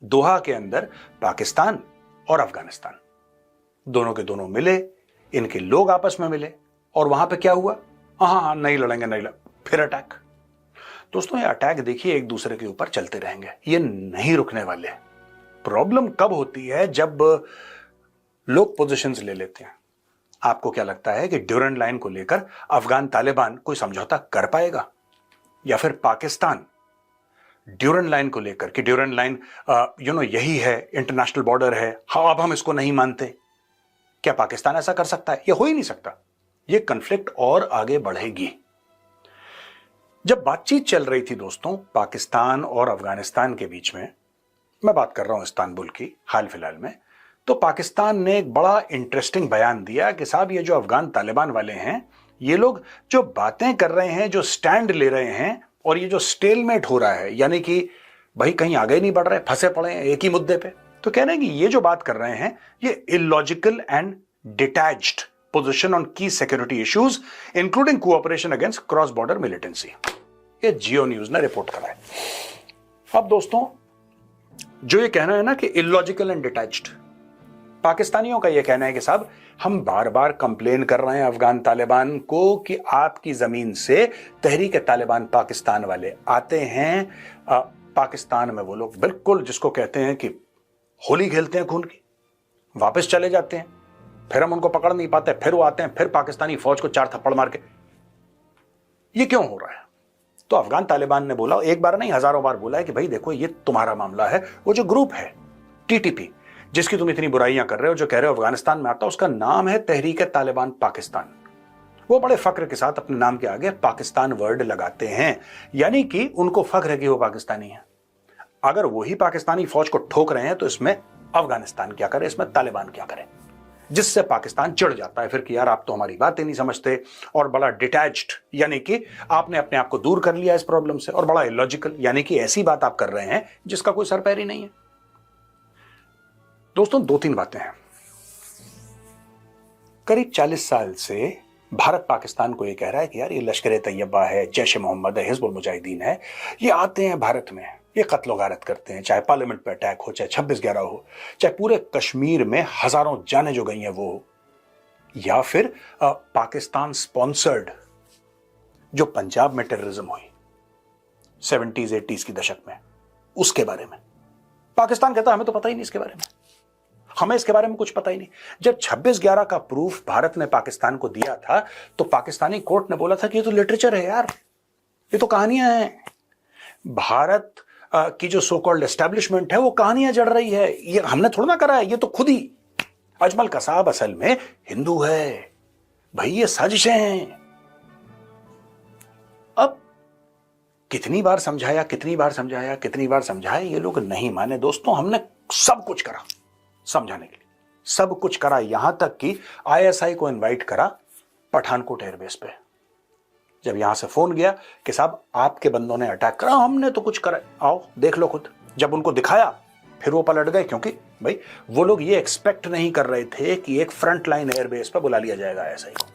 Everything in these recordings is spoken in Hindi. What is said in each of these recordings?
दोहा के अंदर पाकिस्तान और अफगानिस्तान दोनों के दोनों मिले, इनके लोग आपस में मिले और वहां पे क्या हुआ? हाँ, नहीं लड़ेंगे, नहीं फिर अटैक। दोस्तों, ये अटैक देखिए एक दूसरे के ऊपर चलते रहेंगे, ये नहीं रुकने वाले। प्रॉब्लम कब होती है? जब लोग पोजीशंस ले लेते हैं। आपको क्या लगता है कि ड्यूरेंट लाइन को लेकर अफगान तालिबान कोई समझौता कर पाएगा? या फिर पाकिस्तान ड्यूरेंट लाइन को लेकर कि ड्यूरेंट लाइन यही है, इंटरनेशनल बॉर्डर है, हाँ अब हम इसको नहीं मानते, क्या पाकिस्तान ऐसा कर सकता है? यह हो ही नहीं सकता। यह कन्फ्लिक्ट और आगे बढ़ेगी। जब बातचीत चल रही थी दोस्तों पाकिस्तान और अफगानिस्तान के बीच में, मैं बात कर रहा हूं इस्तांबुल की हाल फिलहाल में, तो पाकिस्तान ने एक बड़ा इंटरेस्टिंग बयान दिया कि साहब ये जो अफगान तालिबान वाले हैं, ये लोग जो बातें कर रहे हैं, जो स्टैंड ले रहे हैं, और ये जो स्टेलमेट हो रहा है, यानी कि भाई कहीं आगे नहीं बढ़ रहे, फंसे पड़े हैं एक ही मुद्दे पे, तो कह रहे हैं कि ये जो बात कर रहे हैं ये illogical and detached position on की security issues including cooperation against cross border militancy. ये जियो न्यूज ने रिपोर्ट करा है। अब दोस्तों, जो ये कहना है ना कि इलॉजिकल एंड डिटैच्ड, पाकिस्तानियों का ये कहना है कि साहब हम बार बार कंप्लेन कर रहे हैं अफगान तालिबान को कि आपकी जमीन से तहरीक तालिबान पाकिस्तान वाले आते हैं, पाकिस्तान में वो लोग बिल्कुल जिसको कहते हैं कि होली खेलते हैं खून की, वापस चले जाते हैं, फिर हम उनको पकड़ नहीं पाते, फिर वो आते हैं, फिर पाकिस्तानी फौज को 4 थप्पड़ मार के। ये क्यों हो रहा है? तो अफगान तालिबान ने बोला, एक बार नहीं हजारों बार बोला है कि भाई देखो ये तुम्हारा मामला है। वो जो ग्रुप है टीटीपी जिसकी तुम इतनी बुराइयां कर रहे हो, जो कह रहे हो अफगानिस्तान में आता, उसका नाम है तहरीक तालिबान पाकिस्तान। वो बड़े फख्र के साथ अपने नाम के आगे पाकिस्तान वर्ड लगाते हैं, यानी कि उनको फख्र है कि वो पाकिस्तानी है। अगर वही पाकिस्तानी फौज को ठोक रहे हैं तो इसमें अफगानिस्तान क्या करे, इसमें तालिबान क्या करे? जिससे पाकिस्तान चिढ़ जाता है फिर कि यार आप तो हमारी बातें नहीं समझते, और बड़ा डिटैच्ड यानी कि आपने अपने आप को दूर कर लिया इस प्रॉब्लम से, और बड़ा इलॉजिकल यानी कि ऐसी बात आप कर रहे हैं जिसका कोई सर पैर ही नहीं है। दोस्तों, 2-3 बातें हैं। करीब 40 साल से भारत पाकिस्तान को यह कह रहा है कि यार ये लश्कर तैयबा है, जैश ए मोहम्मद है, हिजबुल मुजाहिदीन है, ये आते हैं भारत में, ये कत्लो गारत करते हैं, चाहे पार्लियामेंट पे अटैक हो, चाहे 26/11 हो, चाहे पूरे कश्मीर में हजारों जाने जो गई हैं वो, या फिर पाकिस्तान स्पॉन्सर्ड जो पंजाब में टेररिज्म हुई 70s 80s की दशक में, उसके बारे में पाकिस्तान कहता है हमें तो पता ही नहीं इसके बारे में, हमें इसके बारे में कुछ पता ही नहीं। जब 26/11 का प्रूफ भारत ने पाकिस्तान को दिया था तो पाकिस्तानी कोर्ट ने बोला था कि ये तो लिटरेचर है यार, ये तो कहानियां हैं। भारत की जो सो कॉल्ड एस्टेब्लिशमेंट है वो कहानियां जड़ रही है, ये हमने थोड़ा ना करा है, ये तो खुद ही अजमल कसाब असल में हिंदू है भाई, ये साजिशें हैं। अब कितनी बार समझाया, ये लोग नहीं माने। दोस्तों, हमने सब कुछ करा समझाने के लिए, सब कुछ करा, यहां तक कि आईएसआई को इनवाइट करा पठानकोट एयरबेस पे। जब यहां से फोन गया कि साहब आपके बंदों ने अटैक करा, हमने तो कुछ करा, आओ देख लो खुद। जब उनको दिखाया फिर वो पलट गए, क्योंकि भाई वो लोग ये एक्सपेक्ट नहीं कर रहे थे कि एक फ्रंट लाइन एयरबेस पे बुला लिया जाएगा आईएसआई को।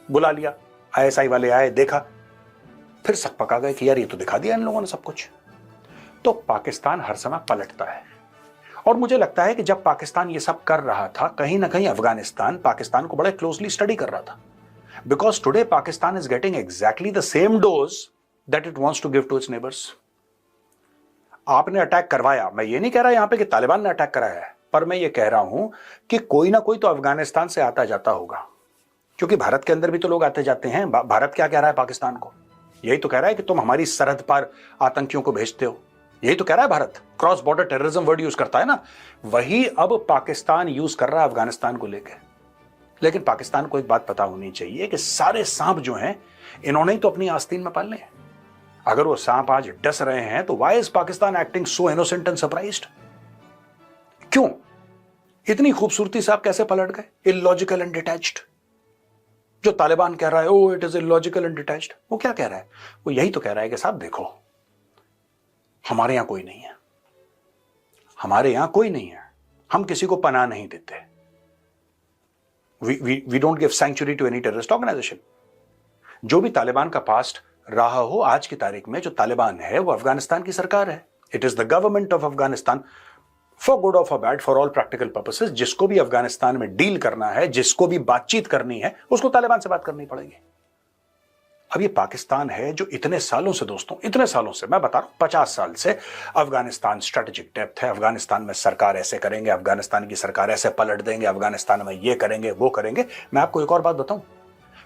बुला लिया, आईएसआई वाले आए, देखा, फिर सक पका गए कि यार ये तो दिखा दिया इन लोगों ने सब कुछ। तो पाकिस्तान हर समय पलटता है, और मुझे लगता है कि जब पाकिस्तान ये सब कर रहा था, कहीं ना कहीं अफगानिस्तान पाकिस्तान को बड़े क्लोजली स्टडी कर रहा था, because today Pakistan is getting exactly the same dose that it wants to give to its neighbours. आपने अटैक करवाया, मैं ये नहीं कह रहा यहां पे कि तालिबान ने अटैक कराया है, पर मैं ये कह रहा हूं कि कोई ना कोई तो अफगानिस्तान से आता जाता होगा, क्योंकि भारत के अंदर भी तो लोग आते जाते हैं। भारत क्या कह रहा है पाकिस्तान को? यही तो कह रहा है कि तुम हमारी सरहद पार आतंकियों को भेजते हो, यही तो कह रहा है Bharat. Cross border terrorism word use करता है ना, वही अब पाकिस्तान यूज कर रहा है अफगानिस्तान को लेकर। लेकिन पाकिस्तान को एक बात पता होनी चाहिए कि सारे सांप जो हैं इन्होंने ही तो अपनी आस्तीन में पालने हैं। अगर वो सांप आज डस रहे हैं तो why is Pakistan acting so innocent and surprised? क्यों? इतनी खूबसूरती से आप कैसे पलट गए? Illogical and detached. जो तालिबान कह रहा है oh it is illogical and detached, वो क्या कह रहा है? वो यही तो कह रहा है कि साहब देखो हमारे यहां कोई नहीं है, हमारे यहां कोई नहीं है, हम किसी को पनाह नहीं देते, we don't give sanctuary to any terrorist organisation. जो भी तालिबान का पास्ट रहा हो, आज की तारीख में जो तालिबान है वो अफगानिस्तान की सरकार है, it is the government of Afghanistan. For good और for bad, for all practical purposes, जिसको भी अफगानिस्तान में डील करना है, जिसको भी बातचीत करनी है, उसको तालिबान से बात करनी पड़ेगी। अब ये पाकिस्तान है जो इतने सालों से, दोस्तों इतने सालों से, मैं बता रहा हूं 50 साल से अफगानिस्तान स्ट्रेटेजिक डेप्थ है, अफगानिस्तान में सरकार ऐसे करेंगे, अफगानिस्तान की सरकार ऐसे पलट देंगे, अफगानिस्तान में ये करेंगे वो करेंगे। मैं आपको एक और बात बताऊं,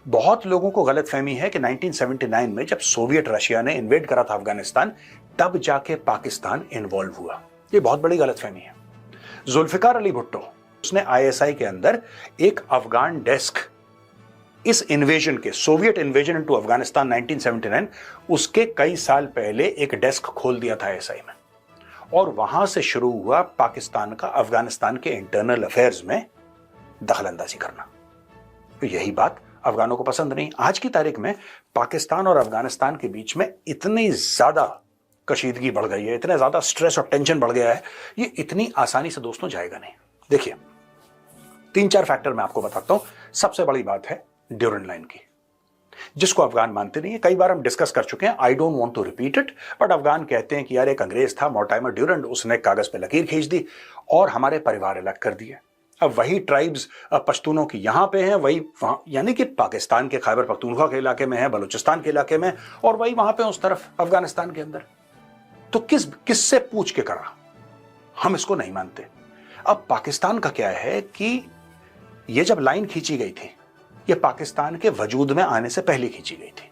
बहुत लोगों को गलतफहमी है कि 1979 में जब सोवियत रशिया ने इन्वेड करा था अफगानिस्तान, तब जाके पाकिस्तान इन्वॉल्व हुआ। ये बहुत बड़ी गलतफहमी है। जुल्फिकार अली भुट्टो, उसने आईएसआई के अंदर एक अफगान डेस्क, इस इन्वेजन के, सोवियत इन्वेजन इनटू अफगानिस्तान 1979, उसके कई साल पहले एक डेस्क खोल दिया था आईएसआई में, और वहां से शुरू हुआ पाकिस्तान का अफगानिस्तान के इंटरनल अफेयर्स में दखलंदाजी करना। तो यही बात अफगानों को पसंद नहीं। आज की तारीख में पाकिस्तान और अफगानिस्तान के बीच में इतनी ज्यादा कशीदगी बढ़ गई है, इतना ज्यादा स्ट्रेस और टेंशन बढ़ गया है, ये इतनी आसानी से दोस्तों जाएगा नहीं। देखिए 3-4 फैक्टर मैं आपको बताता हूं। सबसे बड़ी बात है ड्यूरेंट लाइन की, जिसको अफगान मानते नहीं है। कई बार हम डिस्कस कर चुके हैं, I don't want to repeat it, but Afghan कहते हैं कि यार एक अंग्रेज था मोर्टाइमर ड्यूरेंट, उसने कागज पे लकीर खींच दी और हमारे परिवार अलग कर दिए। अब वही ट्राइब्स पश्तूनों की यहां पे हैं, वही वहां, यानी कि पाकिस्तान के खैबर पख्तूनख्वा के इलाके में है, बलूचिस्तान के इलाके में, और वही वहां पे उस तरफ अफगानिस्तान के अंदर। तो किससे पूछ के करा? हम इसको नहीं मानते। अब पाकिस्तान का क्या है कि ये जब लाइन खींची गई थी, ये पाकिस्तान के वजूद में आने से पहले खींची गई थी।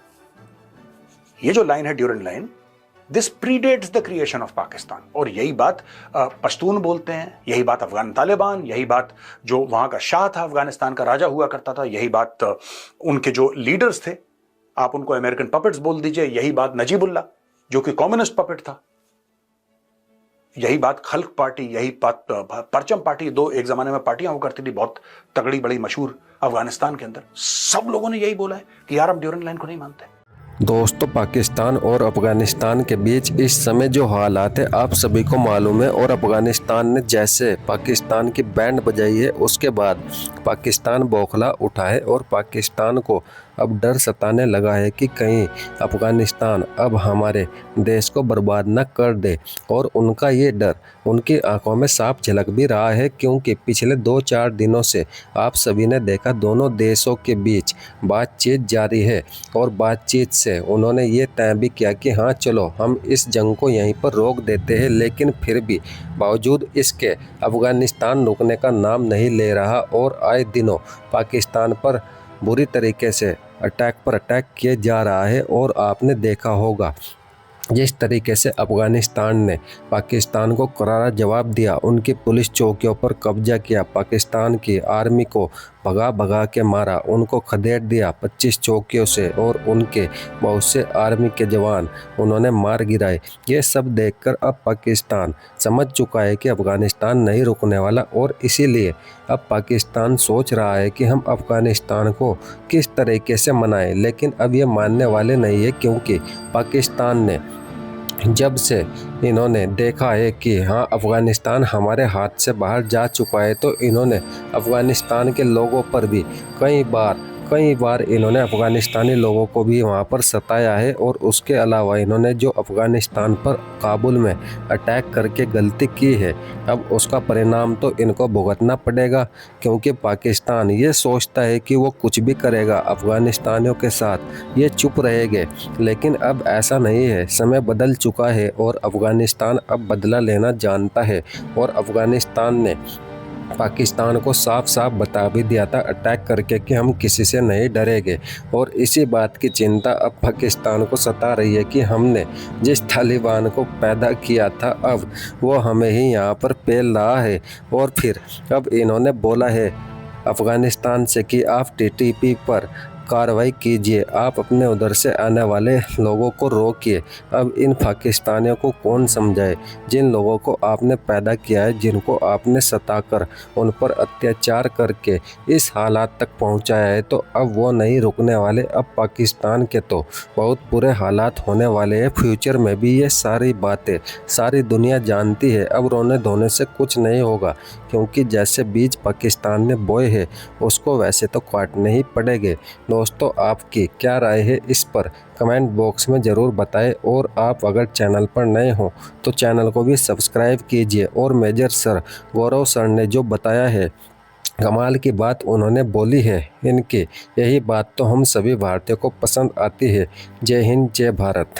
ये जो लाइन है Durand line, this predates the creation of Pakistan. और यही बात पश्तून बोलते हैं, यही बात अफगान तालिबान, यही बात जो वहां का शाह था, अफगानिस्तान का राजा हुआ करता था, यही बात उनके जो लीडर्स थे, आप उनको अमेरिकन पपेट्स बोल दीजिए, यही बात नजीबुल्लाह जो कि कम्युनिस्ट पपेट था, यही बात खल्क पार्टी, यही बात परचम पार्टी, दो एक जमाने में पार्टियां हुआ करती थी बहुत तगड़ी बड़ी मशहूर अफगानिस्तान के अंदर। सब लोगों ने यही बोला है कि यार हम ड्यूरेंट लाइन को नहीं मानते। दोस्तों, पाकिस्तान और अफगानिस्तान के बीच इस समय जो हालात है आप सभी को मालूम है, और अफगानिस्तान ने जैसे पाकिस्तान की बैंड बजाई है उसके बाद पाकिस्तान बौखला उठा है और पाकिस्तान को अब डर सताने लगा है कि कहीं अफगानिस्तान अब हमारे देश को बर्बाद न कर दे। और उनका ये डर उनकी आंखों में साफ झलक भी रहा है, क्योंकि पिछले 2-4 दिनों से आप सभी ने देखा दोनों देशों के बीच बातचीत जारी है, और बातचीत से उन्होंने ये तय भी किया कि हाँ चलो हम इस जंग को यहीं पर रोक देते हैं। लेकिन फिर भी बावजूद इसके अफगानिस्तान रुकने का नाम नहीं ले रहा और आए दिनों पाकिस्तान पर बुरी तरीके से अटैक पर अटैक किए जा रहा है। और आपने देखा होगा जिस तरीके से अफगानिस्तान ने पाकिस्तान को करारा जवाब दिया, उनकी पुलिस चौकियों पर कब्जा किया, पाकिस्तान की आर्मी को भगा भगा के मारा, उनको खदेड़ दिया 25 चौकियों से, और उनके बहुत से आर्मी के जवान उन्होंने मार गिराए। ये सब देखकर अब पाकिस्तान समझ चुका है कि अफगानिस्तान नहीं रुकने वाला, और इसीलिए अब पाकिस्तान सोच रहा है कि हम अफगानिस्तान को किस तरीके से मनाएं। लेकिन अब ये मानने वाले नहीं है, क्योंकि पाकिस्तान ने जब से इन्होंने देखा है कि हाँ अफ़गानिस्तान हमारे हाथ से बाहर जा चुका है, तो इन्होंने अफ़गानिस्तान के लोगों पर भी कई बार इन्होंने अफ़गानिस्तानी लोगों को भी वहाँ पर सताया है। और उसके अलावा इन्होंने जो अफ़गानिस्तान पर काबुल में अटैक करके गलती की है, अब उसका परिणाम तो इनको भुगतना पड़ेगा, क्योंकि पाकिस्तान ये सोचता है कि वो कुछ भी करेगा, अफ़गानिस्तानियों के साथ ये चुप रहेंगे। लेकिन अब ऐसा नहीं है, समय बदल चुका है और अफ़गानिस्तान अब बदला लेना जानता है। और अफ़गानिस्तान ने पाकिस्तान को साफ साफ बता भी दिया था अटैक करके कि हम किसी से नहीं डरेंगे। और इसी बात की चिंता अब पाकिस्तान को सता रही है कि हमने जिस तालिबान को पैदा किया था अब वो हमें ही यहाँ पर पेल रहा है। और फिर अब इन्होंने बोला है अफ़गानिस्तान से कि आप टीटीपी पर कार्रवाई कीजिए, आप अपने उधर से आने वाले लोगों को रोकिए। अब इन पाकिस्तानियों को कौन समझाए, जिन लोगों को आपने पैदा किया है, जिनको आपने सताकर उन पर अत्याचार करके इस हालात तक पहुंचाया है, तो अब वो नहीं रुकने वाले। अब पाकिस्तान के तो बहुत बुरे हालात होने वाले हैं फ्यूचर में भी। ये सारी बातें सारी दुनिया जानती है। अब रोने धोने से कुछ नहीं होगा, क्योंकि जैसे बीज पाकिस्तान ने बोए हैं उसको वैसे तो काटने ही पड़ेंगे। दोस्तों आपकी क्या राय है इस पर कमेंट बॉक्स में ज़रूर बताएं। और आप अगर चैनल पर नए हो तो चैनल को भी सब्सक्राइब कीजिए। और मेजर सर गौरव सर ने जो बताया है, कमाल की बात उन्होंने बोली है, इनकी यही बात तो हम सभी भारतीयों को पसंद आती है। जय हिंद, जय भारत।